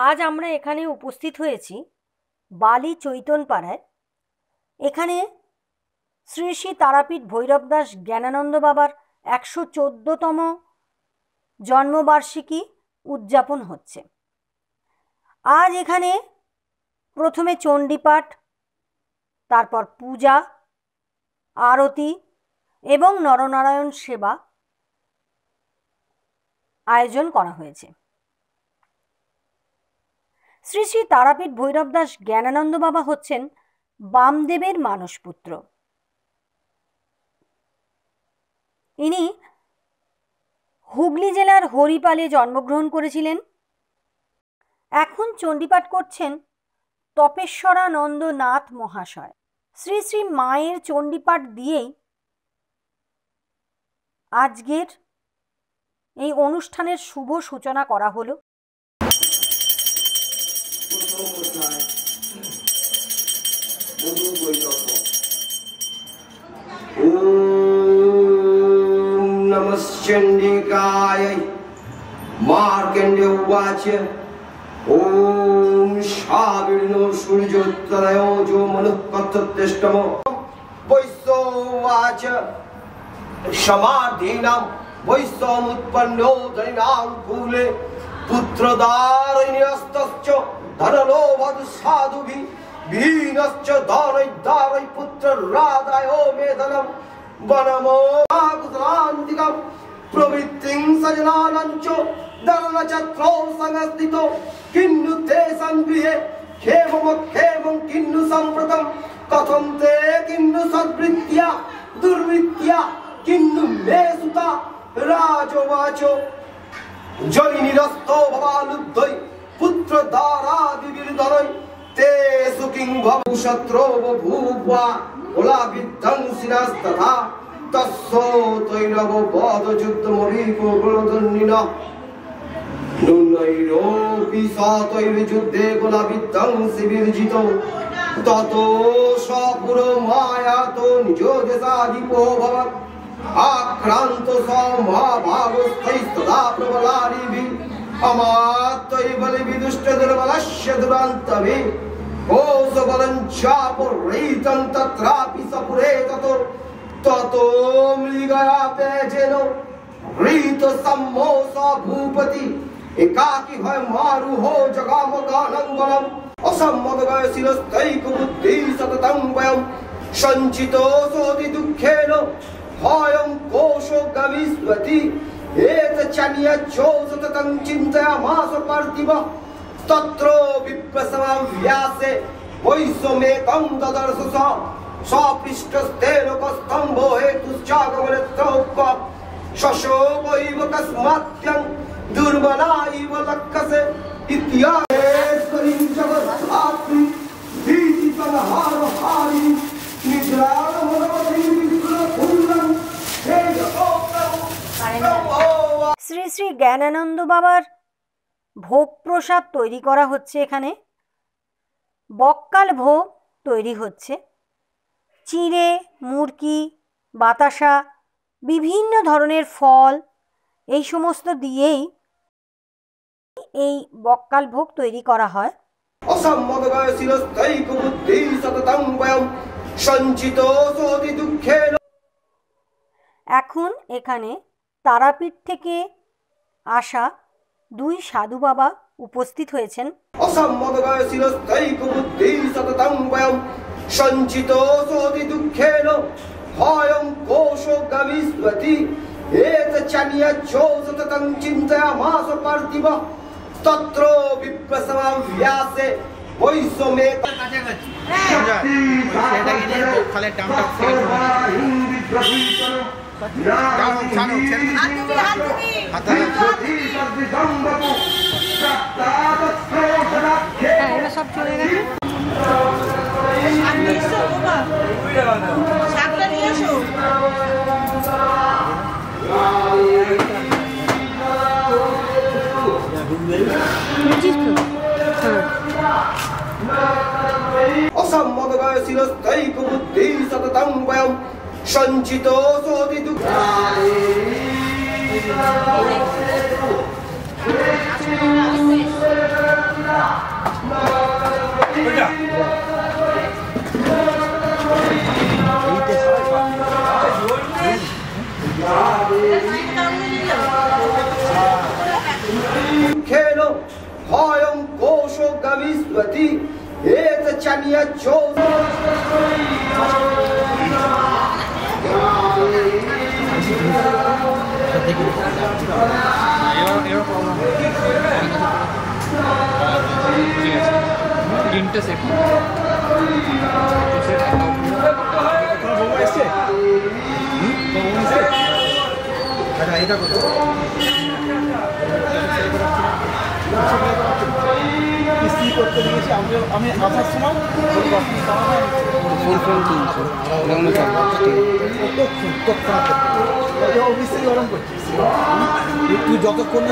আজ আমরা এখানে উপস্থিত হয়েছি বালি চৈতন পাড়ায়। এখানে শ্রী শ্রী তারাপীঠ ভৈরবদাস জ্ঞানানন্দ বাবার 114তম জন্মবার্ষিকী উদযাপন হচ্ছে। আজ এখানে প্রথমে চণ্ডীপাঠ, তারপর পূজা, আরতি এবং নরনারায়ণ সেবা আয়োজন করা হয়েছে। শ্রী শ্রী তারাপীঠ ভৈরবদাস জ্ঞানানন্দ বাবা হচ্ছেন বামদেবের মানসপুত্র। ইনি হুগলি জেলার হরিপালে জন্মগ্রহণ করেছিলেন। এখন চণ্ডীপাঠ করছেন তপেশ্বরানন্দ নাথ মহাশয়। শ্রী শ্রী মায়ের চণ্ডীপাঠ দিয়েই আজকের এই অনুষ্ঠানের শুভ সূচনা করা হলো। नमश्चंडिकाय मार्कंडेय उवाच ओम शाविनो सूर्योत्तरयो जो मनुक्कतत्यष्टमो वैश्ववाच समाधीनां वैश्वमुत्पन्नो धनिनां कूले पुत्रदारिण्यस्तश्च धनलोभद साधुभिः भीनश्च दारै पुत्ररादायो मेधनम् वनमो आगुतरान्तिकं प्रवृत्तिं सजनानञ्च दलनचत्रो संस्थितो किन्नु ते सङ्गृहे खेमं किन्नु सम्प्रतं कथं ते किन्नु सद्वृत्त्या दुर्वृत्त्या किन्नु मे सुता राजोवाचो जयिनिरस्तो भवालुब्धै पुत्रदारादिविर्धनै ते सुखिं भवशत्रो बभूवा ओलाभिद्धंसिनस्तथा तस्सो तैरवो बद्धयुद्धमरीको गुणधन्निनः नुनैरोऽपि सतैर्युद्धे कुलाभिद्धंसिविर्जितो ततो स पुरो मायातो निजो देशाधिपो भवत् आक्रान्तो स महाभागस्थैस्तदा प्रबलादिभिः अमात्यैर्बलिविदुष्टदुर्बलस्य दुरान्तभिः ओषबलञ्चापुरैतं तत्रापि सपुरे ततो मृगयापेजेनो ऋतसम्मोष भूपति एकाकी भय मारुहो जगामगानं बलम् असम्मदवयशिरस्तैकबुद्धिः सततं वयं सञ्चितो सोऽति दुःखेन भयं कोशो गमिष्यति एतच्चन्यच्छो सततं चिन्तयामास पार्थिवः तत्रो विप्रसमाव्यासे वैश्वमेकं ददर्श सपृष्ठस्ते लोकस्तम्भो हेतुश्चागमनेत्रोप शशोकैव कस्मात्यं दुर्बला इव लक्ष्यसे इत्यादिं जगद्धात्री भीतिसंहारहारी निद्रामनोदिविक्रमपुल्लं শ্রী শ্রী জ্ঞানানন্দ বাবার ভোগ প্রসাদ তৈরি করা হচ্ছে। এখানে বক্কাল ভোগ তৈরি হচ্ছে। চিড়ে, মুরকি, বাতাসা, বিভিন্ন ধরনের ফল, এই সমস্ত দিয়েই এই বক্কাল ভোগ তৈরি করা হয়। এখন এখানে তারাপীঠ থেকে আসা দুই সাধু বাবা উপস্থিত হয়েছেন। तत्र विप्रसमाव्यासे वैश्वमे সব চলে গেছে। असम्मदवयशिरस्तैकबुद्धिः सततं वयं सञ्चितो सोऽति दुःखे गविस्वति एत चनिया আমি আসার সময় মিস্ত্রি গরম করছিস তুই যতক্ষণ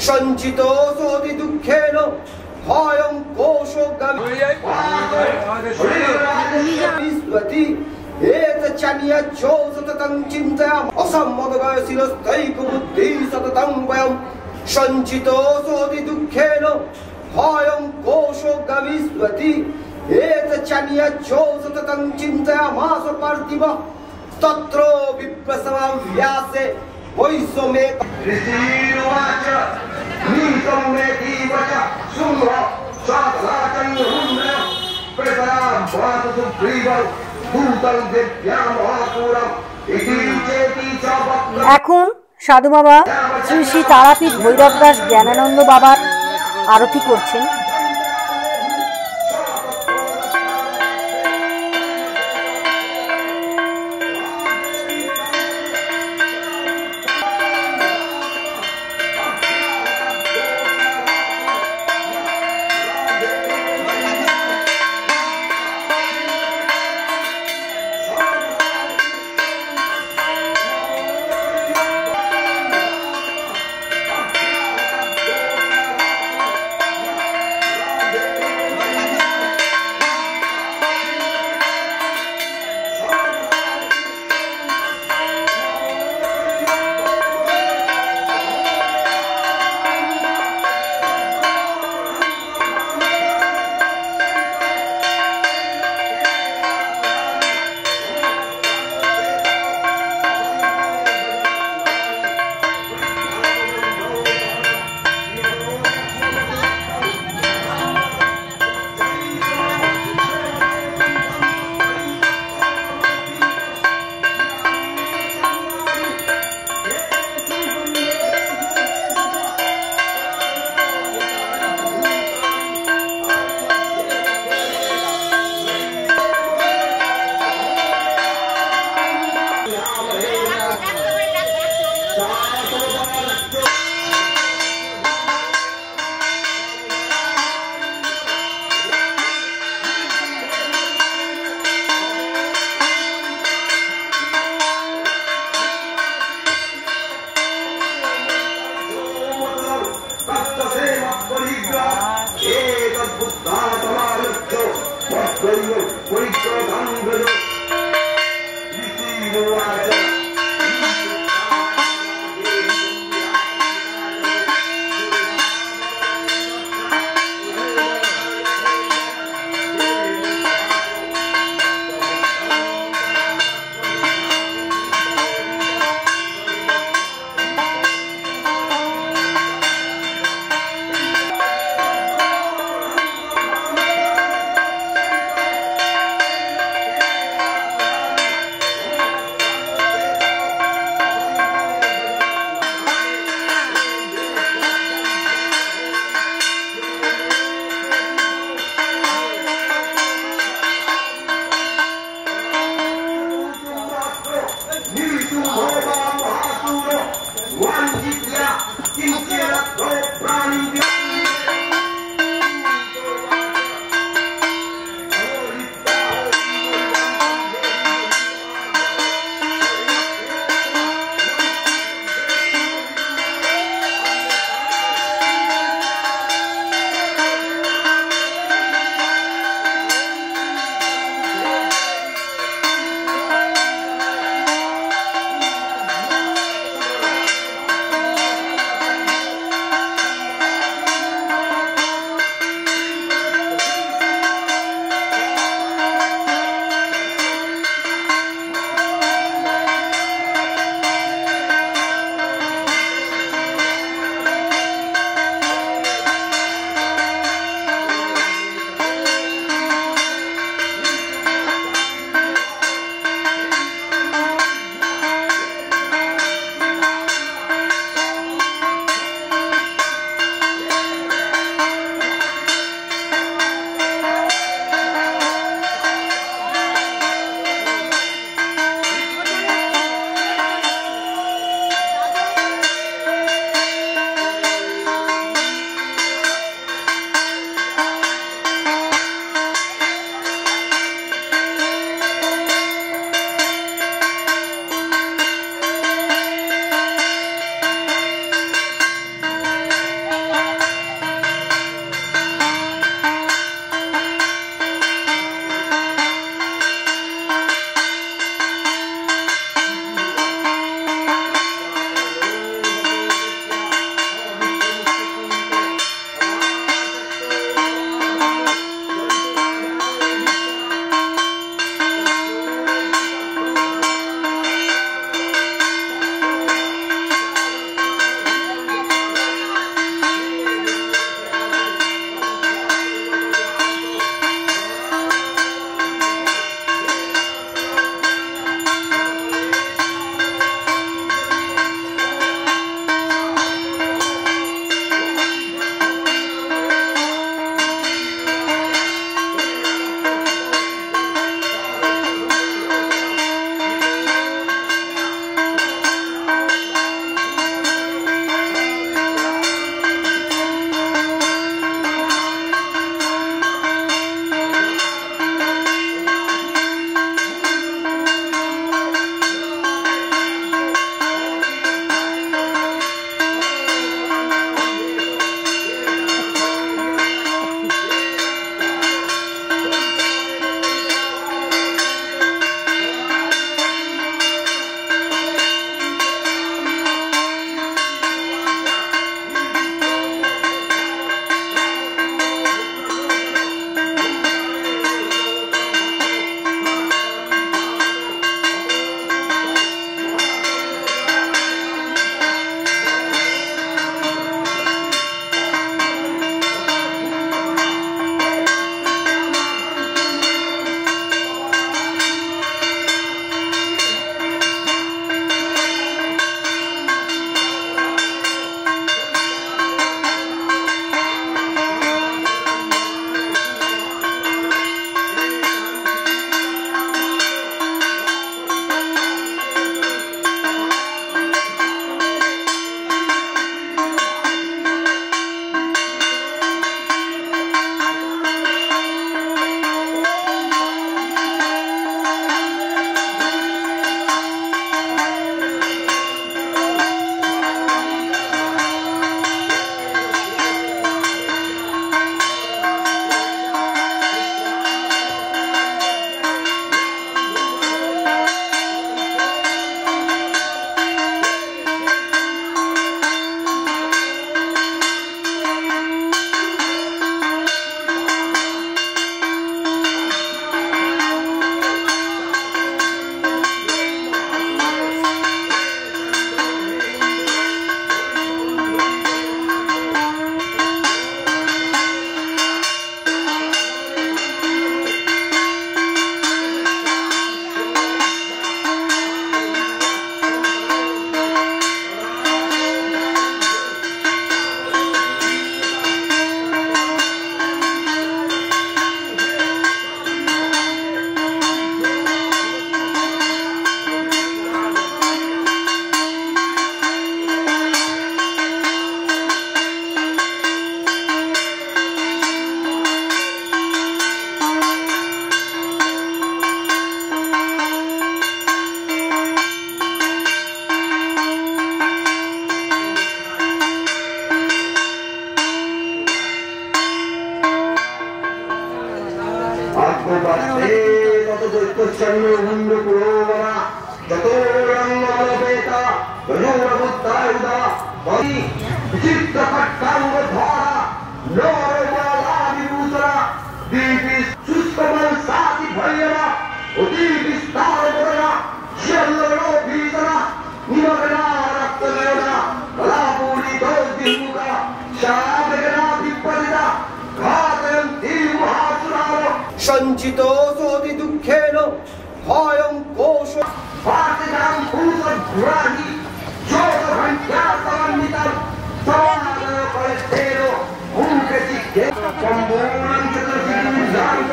संचितोऽसोऽति दुःखेन भयं कोशो गविस्वति एत चनियच्छो सततं चिन्तयाम असम्मतवयशिरस्तैकबुद्धिः सततं वयं संचितोऽसोऽति दुःखेन भयं कोशो गविस्वति एत चनियच्छो सततं चिन्तयामास पार्थिव तत्र विप्रसवं व्यासे वैश्वमे ऋषिरुवाच नीतं मे दीवच शुम्भ साधनाचन्द्रुम्र प्रतरां भातु सुग्रीवं दूतं दिव्यां महापुरम् इति चेति च वक्त्रम्। এখন সাধু বাবা শ্রী শ্রী তারাপীঠ ভৈরবদাস জ্ঞানানন্দ বাবার আরতি করছেন। পৈত্রধাঙ্গজ ঋষিরোয়াচ বাক্যবাস্তে তত দৈত্যচ্ছন্ন মুন্ড পুরোবরা যত রঙ্গবলবেতা রজুরবুদ্ধায়ুধা বলি বিচিত্র খট্টাঙ্গ ধরা নরমালা বিভূতরা দীপি সুষ্কমল সাতি ভৈরবা অতি বিস্তার বরা শিয়াল্লো ভীতরা নিমগ্না রক্তনয়না কলাপুরি দোদ্দিমুখা শাবেগনা বিপরিতা ঘাতয়ন্তি মহাসুরার সঞ্চিত সোতি দুঃখেন ভয়ং কোশ পাতিনাম ভূত ঘুরানি যোগ ঘণ্টা সমন্বিতম সমানয় করেছেন মুখে চিকে সম্পূর্ণ চতুর্থী জানত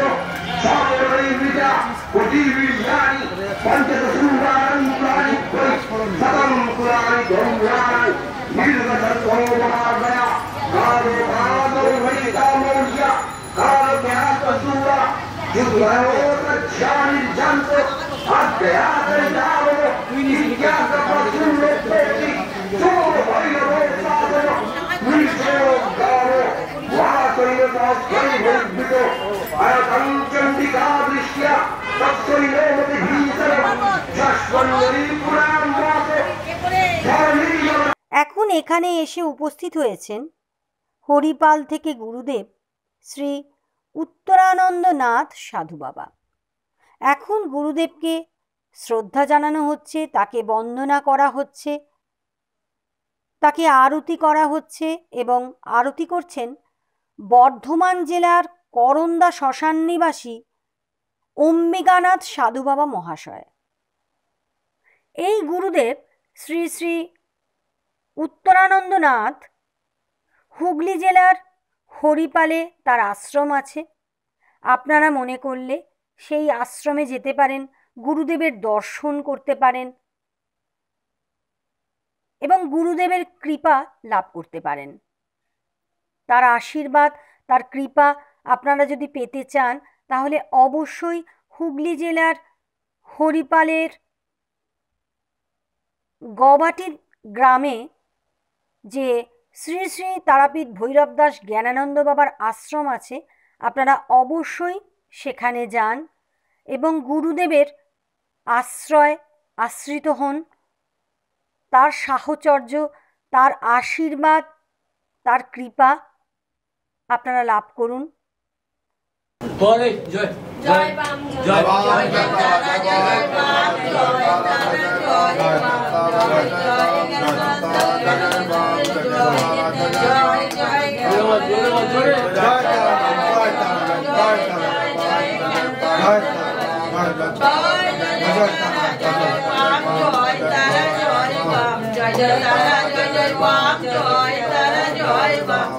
সর্বৈ বিদ্যা কোটি বিজ্ঞানী পঞ্চদশ সুরানি সতম কুরানি গম্ভীরানি নির্গত সর্বমার্গয়া কালো কালো ভৈতা মৌর্য কালো জ্ঞাত সুরা যুদ্ধয়োজ্ঞানি জান্ত অজ্ঞাত জানো বিজ্ঞাত প্রচুর পেটি চোর ভৈরব সাধন নিশ্চয় গারো মহাশৈল সংস্করি বৈদ্যুত আয়তং চণ্ডিকা দৃশ্য তৎসৈল মতি ভীষণ শাশ্বন্যী পুরাণ মাস ধর্মীয়। এখন এখানে এসে উপস্থিত হয়েছেন হরিপাল থেকে গুরুদেব শ্রী উত্তরানন্দনাথ সাধু বাবা। এখন গুরুদেবকে শ্রদ্ধা জানানো হচ্ছে, তাকে বন্দনা করা হচ্ছে, তাকে আরতি করা হচ্ছে এবং আরতি করছেন বর্ধমান জেলার করন্দা শ্মশান নিবাসী অম্বিকানাথ সাধু বাবা মহাশয়। এই গুরুদেব শ্রী শ্রী উত্তরানন্দনাথ হুগলি জেলার হরিপালে তার আশ্রম আছে। আপনারা মনে করলে সেই আশ্রমে যেতে পারেন, গুরুদেবের দর্শন করতে পারেন এবং গুরুদেবের কৃপা লাভ করতে পারেন। তার আশীর্বাদ, তার কৃপা আপনারা যদি পেতে চান তাহলে অবশ্যই হুগলি জেলার হরিপালের গবাটি গ্রামে যে শ্রী শ্রী তারাপীঠ ভৈরবদাস জ্ঞানানন্দ বাবার আশ্রম আছে, আপনারা অবশ্যই সেখানে যান এবং গুরুদেবের আশ্রয় আশ্রিত হন, তার সাহচর্য, তার আশীর্বাদ, তার কৃপা আপনারা লাভ করুন। জয় জয় জয় বাম জয় বাম জয় তারা জয় বাম জয় তারা জয় বাম জয় জয়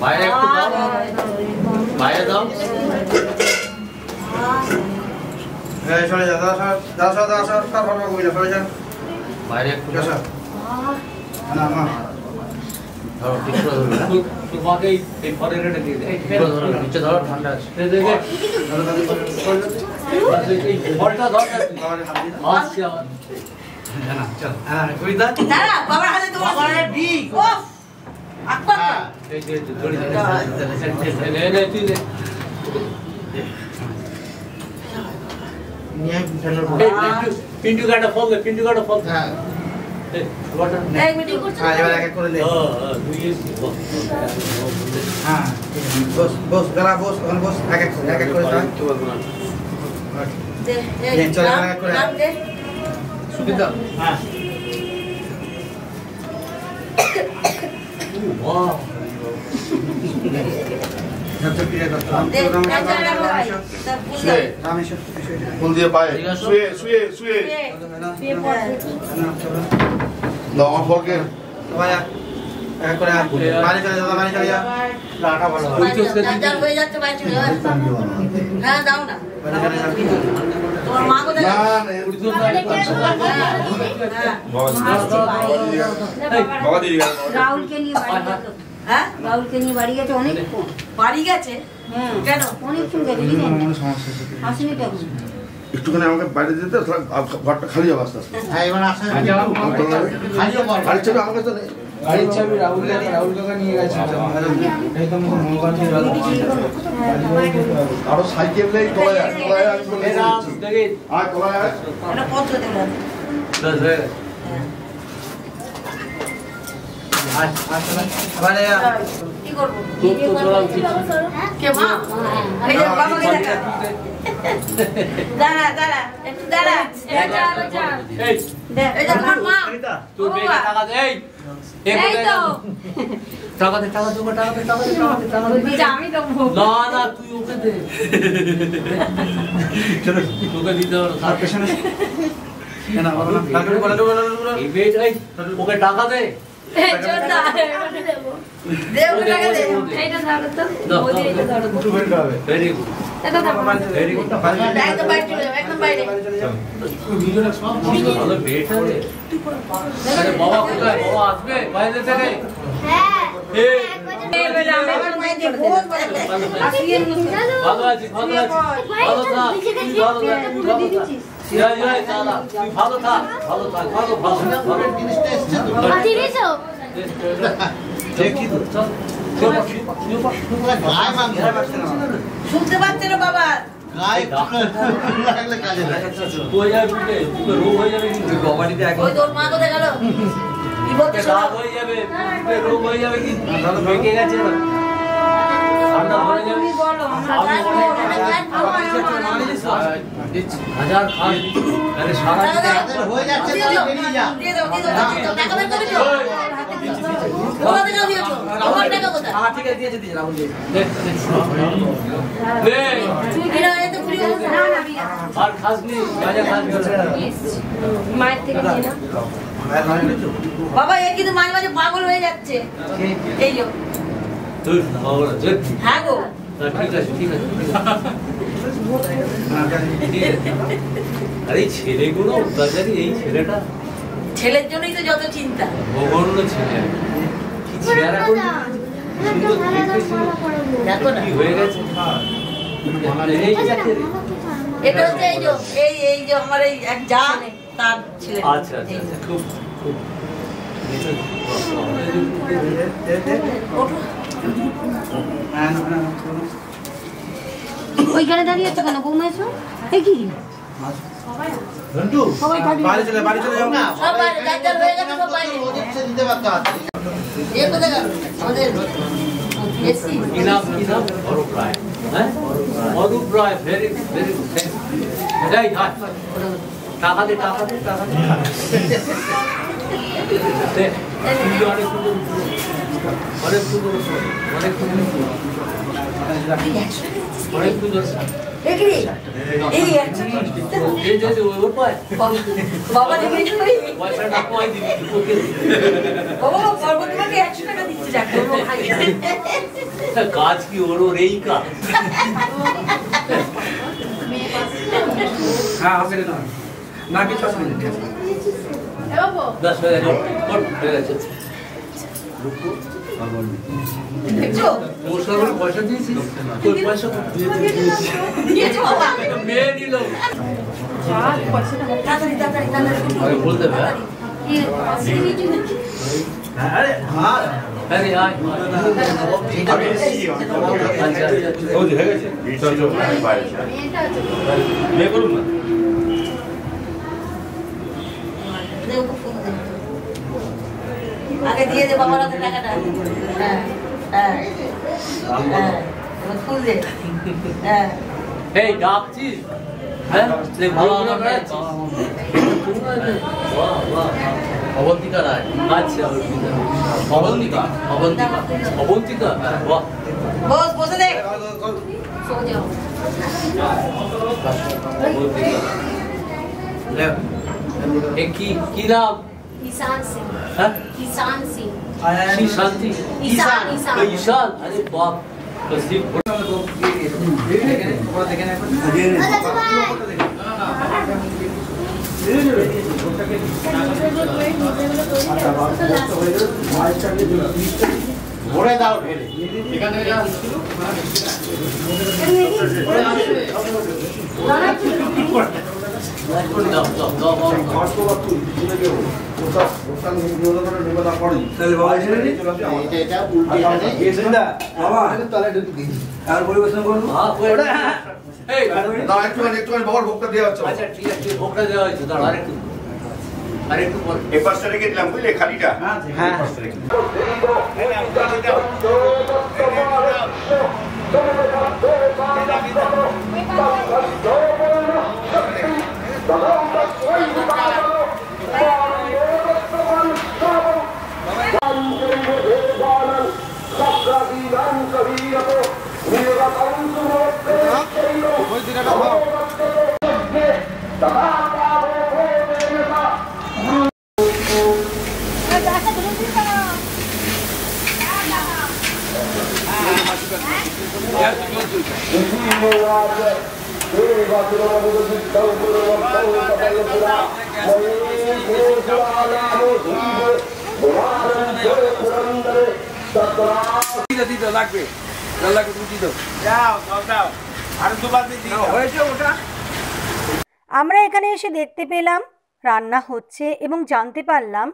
বাইরে একটু দাও, বাইরে দাও। সরে যা, বাইরে একটু ধরো ঠিক করে ধরো না। তোমাকে এই পরের রেটে দিয়ে দে। ধরো নিচে ধরো, ঠান্ডা আছে। দে দে এই বলটা ধর না। আচ্ছা না চল। হ্যাঁ কবিতা দাঁড়া বাবার হাতে তোমার বাবারে দি। ওফ আকবার এই যে জড়ি দে নে তুই দে। নিয়ে পিন্টু কাটা ফল দে, পিন্টু কাটা ফল। হ্যাঁ এক মিনিট হ্যাঁ এবার এক এক করে নে হ্যাঁ বস বস গলা বস ওখানে বস এক এক করে যা দে চল এক এক করে দে সুবিধা হ্যাঁ বাহ দে ফুল দিয়ে পায়ে শুয়ে শুয়ে শুয়ে দাও আমার ফলকে সবাই এক করে বাড়ি চলে যা বাড়ি চলে যা লাটা ভালো যা হয়ে যাচ্ছে ভাই চলে না দাও না বাড়ি চলে যা তোমার মা কোথায় না বাবা দিয়ে গেল রাহুলকে নিয়ে বাড়ি গেছে হ্যাঁ রাহুলকে নিয়ে বাড়ি গেছে অনেকক্ষণ বাড়ি গেছে হ্যাঁ কেন অনেকক্ষণ গেছে আসেনি তো এখন। একটুখানি আমাকে বাইরে দিতে ঘরটা খালি হবে আস্তে আস্তে হ্যাঁ এবার আসেন গাড়ি চাবি আমার কাছে নেই গাড়ির চাবি রাহুল কাকা নিয়ে গেছে এই তো মোবাইল আরো সাইকেল নেই তোলায় আমি বলে দিচ্ছি আর তোলায় এটা পত্র দেবো মানে কি করবো তো কে মা এই যে বাবাকে দেখা দাঁড়া দাঁড়া একটু দাঁড়া এই এই যে আমার মা তুই বেগে টাকা দে এই তো টাকা দে আমি দেবো না না তুই ওকে দে তোকে দিতে হবে আর পেছনে না বলো এই বেট এই ওকে টাকা দে দে ওকে টাকা দে ভেরি গুড ভেরি গুড একদম বাইরে চলে যাও একদম বাইরে ভালো বেট হবে আরে বাবা কোথায় বাবা আসবে বাইরে থেকে এই আমার মায়ের যে বহুত ভালো আছি ভালো থাক ভালো থাক জয় জয় দাদা তুই ভালো থাক জিনিসটা এসছে তো দেখি তো চল শুনতে পাচ্ছে না বাবা হয়ে যাবে রোগ হয়ে যাবে কিন্তু কবাডিতে ওই তোর মা কোথায় গেল কি বলতে রাগ হয়ে যাবে রোগ হয়ে যাবে কিন্তু বেঁকে গেছে না ঠান্ডা হয়ে যাবে হাজার খান আরে সারা হয়ে যাচ্ছে বেরিয়ে যা দিয়ে দাও টাকা বের করে দিও কোথা থেকে দিয়েছো আমার টাকা কোথায় ঠিক আছে দিয়েছে রাহুল দিয়ে তুই কিনা এত ঘুরে গেছিস না না আর খাসনি রাজা খাসনি মায়ের থেকে নিয়ে না বাবা এ কিন্তু মাঝে মাঝে পাগল হয়ে যাচ্ছে এই যে তুই খবর জেদ হ্যাঁ গো ঠিক আছে আরে ছেলেগুলো অত্যাচারী এই ছেলেটা ছেলের জন্যই তো যত চিন্তা ভগবান ছেলে কি চেহারা করে সুন্দর দেখতে ছিল দেখো না কি হয়ে গেছে এই যাচ্ছে রে। এটা হচ্ছে এই যে আমার এই এক যা তার ছেলে আচ্ছা খুব খুব ওইখানে দাঁড়িয়ে আছো কেন বৌমা এসো এই কি রন্টু বাড়ি চলে যাও না সব বাইরে যার হয়ে গেছে সব বাইরে দিতে পারতো এ কোথায় গেল আমাদের এসি কি নাম অরূপ রায় হ্যাঁ অরূপ রায় ভেরি ভেরি এই হাত টাকা দে অনেক সুন্দর এই ওর পায় বাবা দেখে তুই পয়সাটা কমাই দিবি বাবা পর্বতমাকে 100 টাকা দিচ্ছে যাকে ও খাই কাজ কি ওর এই কাজ হ্যাঁ আসলে না কিছু আসলে দশ হয়ে গেছে হয়ে গেছে দেখছো তোর সঙ্গে পয়সা দিয়েছিস তোর পয়সা দিয়েছো বাবা মেয়ে নিল তাড়াতাড়ি বলতে হবে আরে হ্যাঁ আরে আয় দেখো ফোন দে আগে দিয়ে দে বাবার হাতে টাকাটা। হ্যাঁ হ্যাঁ হ্যাঁ ফুল দে। হ্যাঁ এই ডাকছিস হ্যাঁ অবন্তিকা রায় আচ্ছা অবন্তিকা অবন্তিকা অবন্তিকা বাহ বস বসে দে। কি নাম ईशान सिंह হ্যাঁ ईशान सिंह শান্তি ईशान ईशान ঈশান আরে বাপ ভরে দাও ঢেলে এখানে একটুখানি বাবার ভোগটা দেওয়া হচ্ছে। আচ্ছা ঠিক আছে ভোগটা দেওয়া হয়েছে দাঁড়া আরেকটু পরে এই পাশটা রেখে দিলাম বুঝলে খালিটা হ্যাঁ আমরা এখানে এসে দেখতে পেলাম রান্না হচ্ছে এবং জানতে পারলাম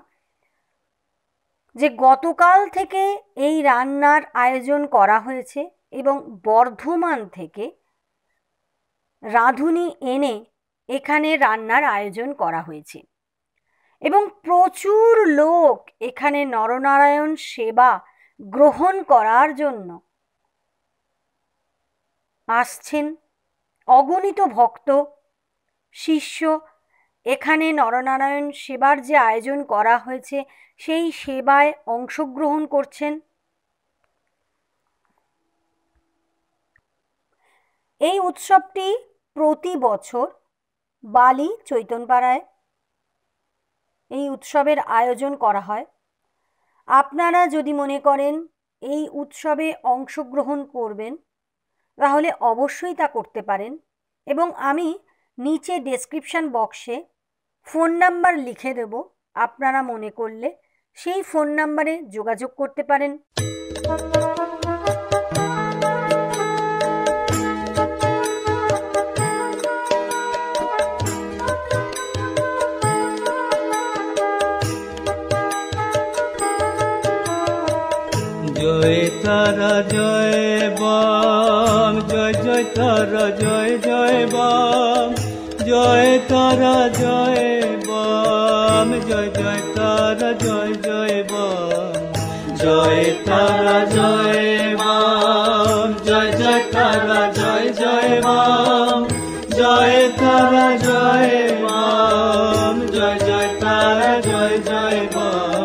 যে গতকাল থেকে এই রান্নার আয়োজন করা হয়েছে এবং বর্ধমান থেকে রাঁধুনি এনে এখানে রান্নার আয়োজন করা হয়েছে এবং প্রচুর লোক এখানে নরনারায়ণ সেবা গ্রহণ করার জন্য আসছেন। অগণিত ভক্ত শিষ্য এখানে নরনারায়ণ সেবার যে আয়োজন করা হয়েছে সেই সেবায় অংশগ্রহণ করছেন। এই উৎসবটি প্রতি বছর বালি চৈতনপাড়ায় এই উৎসবের আয়োজন করা হয়। আপনারা যদি মনে করেন এই উৎসবে অংশগ্রহণ করবেন তাহলে অবশ্যই তা করতে পারেন এবং আমি নিচে ডেসক্রিপশন বক্সে ফোন নাম্বার লিখে দেব। আপনারা মনে করলে সেই ফোন নাম্বারে যোগাযোগ করতে পারেন। জয় তারা জয় বাম জয় জয় তারা জয় জয় বাম জয় তারা জয় বাম জয় জয় তারা জয় জয় বাম জয় তারা জয় বাম জয় জয় তারা জয় জয় বাম জয় তারা জয় বাম জয় জয় তারা জয় জয় বাম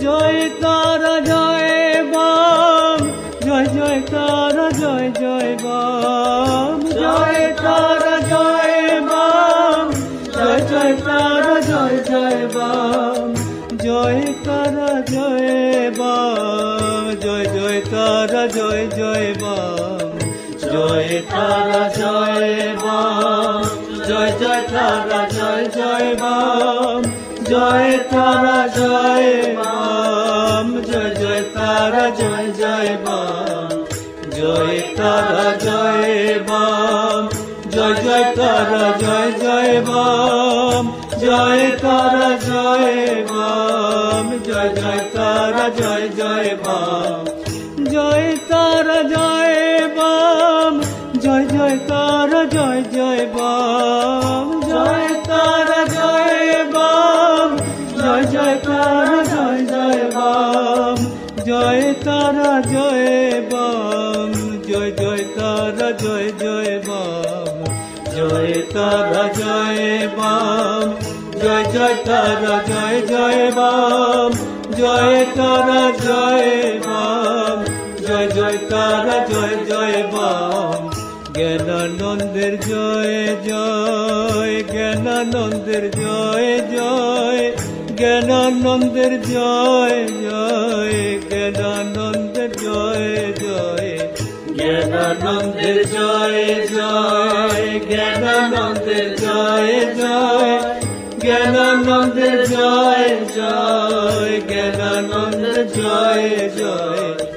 জয় তারা জয় বাম জয় জয় তারা জয় জয় বাম জয় তারা জয় বাম জয় জয় তারা জয় জয় বাম জয় তারা জয় বাম জয় জয় তারা জয় জয় বাম জয় তারা জয় বাম জয় জয় তারা জয় জয় বাম জয় তারা জয় বাম জয় জয় তারা জয় জয় বাম জয় তারা জয় বাম জয় জয় তারা জয় জয় বাম জয় তারা জয় বাম জয় জয় তারা জয় জয় বাম জয় তারা জয় বাম জয় জয় তারা জয় জয় বাম জয় তারা জয় বাম জয় জয় তারা জয় জয় বাম তারা জয় বাম, জয় জয় তারা জয় জয় বাম, জয় তারা জয় বাম, জয় জয় তারা জয় জয় বাম, জয় তারা জয় বাম, জয় জয় তারা জয় জয় বাম। জ্ঞানানন্দের জয় জয়, জ্ঞানানন্দের জয় জয়, জ্ঞানানন্দের জয় জয়, জ্ঞানানন্দের জয় জয়, জ্ঞানানন্দের জয় জয়, জ্ঞানানন্দের জয় জয়, জ্ঞানানন্দের জয় জয়, জ্ঞানানন্দের জয় জয়।